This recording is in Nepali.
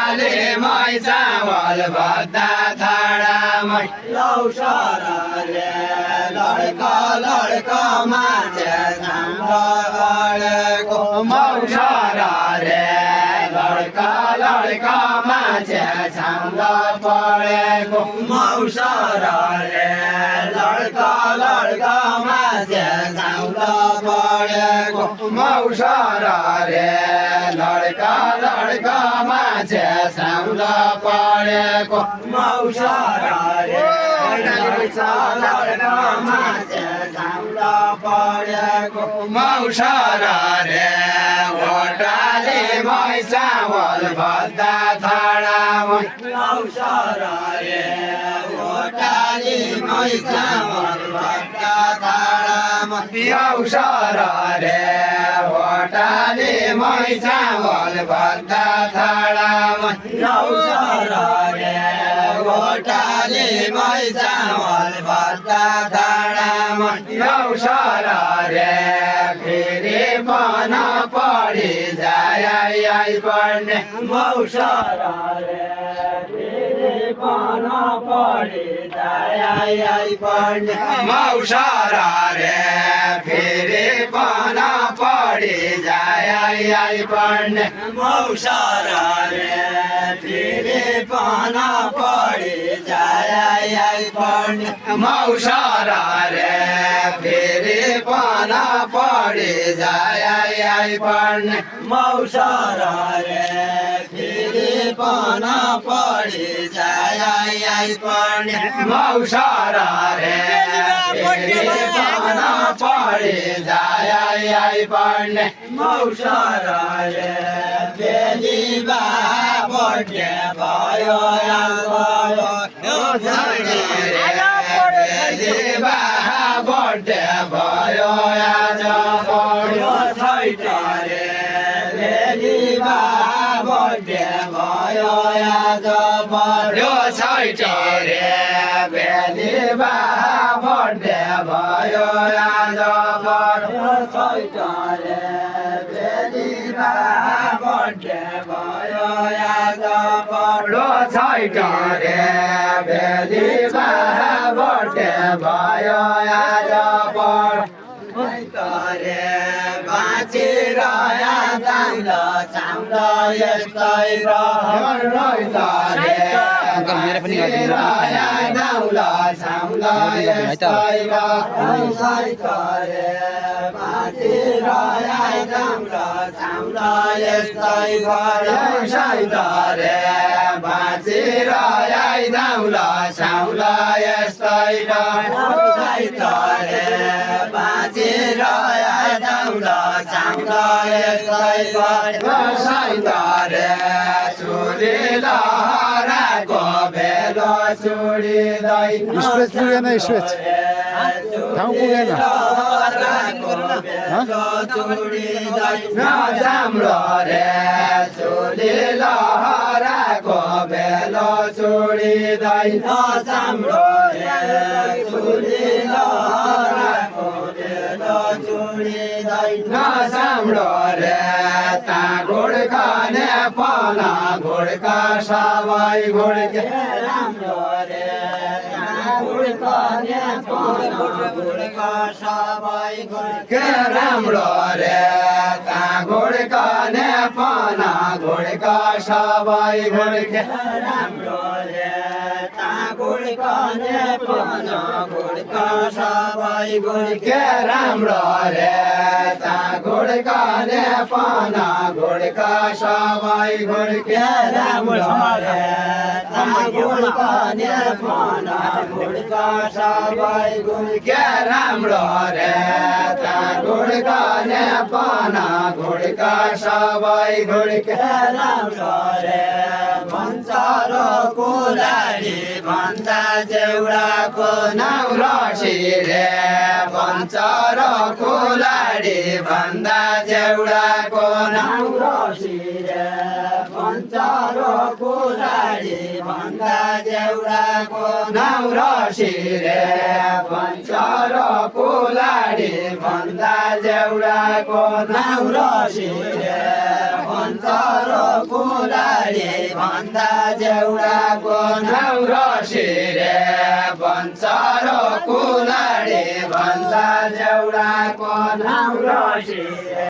घोटाले मै चावल भद्दा थाडामै लौसर रे लड्का लड्का माछे छाम्ब गडेको मौसर रे लड्का लड्का माछे छाम्द पढेको मौसर रे लड्का लड्का माछे छाम्द पढेको मौसर रे लड्का लड्का माछे छाम्द पढेको मौसर रे लड्का लड्का माछे छाम्द पढेको मौसर रे घोटाले मै चावल भद्दा थाडामै मौसर रे घोटाले मै चामल भद्दा थाडामा मौसर रे घोटाले मै चावल भद्दा थाडामै लौसर रे घोटाले मै चामल भद्दा थाडामा मौसर रे फेरि पन पढी जाय पढ्ने मौसर रे फेरि पन पढी जाय पढ्ने मौसर रे फेरि पन पढी जाय पढ्ने मौसर रे फेरि पन पढी जाय पढ्ने मौसर रे फेरि पन पढी जाय पढ्ने मौसर रे फेरि पन पढी जाय पढ्ने मौसर रे फेरि पन पढी जाय पढ्ने मौसर रे बेलिबा बढ्ने भयो बेलिबा बढ्ने भयो आज बढ्यो छैट रे बेलिबा बढ्ने भयो आज बढ्यो छैट रे बेलिबा बढ्ने भयो आज बढ्यो छैट रे बेलिबा बढ्ने भयो आज बढ्यो छैट रे बेलिबा बढ्ने भयो आज बढ्यो रे बाँचेर दाउल छाम्द यस्तै मेरो पनि गरिदिनु दाउल छाम्द यस्तै रे बाँचेर दाउल छाम्द यस्तै साइत रे बाँचेर दाउल छाउल यस्तै साइत रे बाँचेर दाउल छाम्द यस्तै साइत रे चुरी लहराको भेलो चुडिँदै स्पेच पुगेन स्पेच ठाउँ पुगेन नजाम्रो रे चुली लहराको भेलो चुडिँदै नजाम्रो रे चुली लहराको भेलो चुडिँदै नजाम्रो रे ता घुड्कने पना घुड्का सबै घुड्के राम्रो रे घुड्कने पना घुड्का सबै के राम्रो रे ता घुड्कने पना घुड्का सबै घुड्के राम्रो रे घुड्कने पना घुड्का सबै घुड्के के राम्रो रे ता घुड्कने पना घुड्का सबै घुड्के राम्रो रे घुड्कने पना घुड्का सबै घुड्के के राम्रो रे ता घुड्कने पना घुड्का सबै घुड्के राम्रो रे भन्छरको लाडी भन्दा जेउडाको नौरसी रे भन्छरको लाडी भन्दा जेउडाको नौरसी रे भन्छरको लाडी भन्दा जेउडाको नौरसी रे भन्छरको लाडी भन्दा जेउडाको नौरसी रे भन्छरो कुलाडी भन्दा जेउडाको नौरसी रे बन्चरो कुलाडी भन्दा जेउडाको नौरसी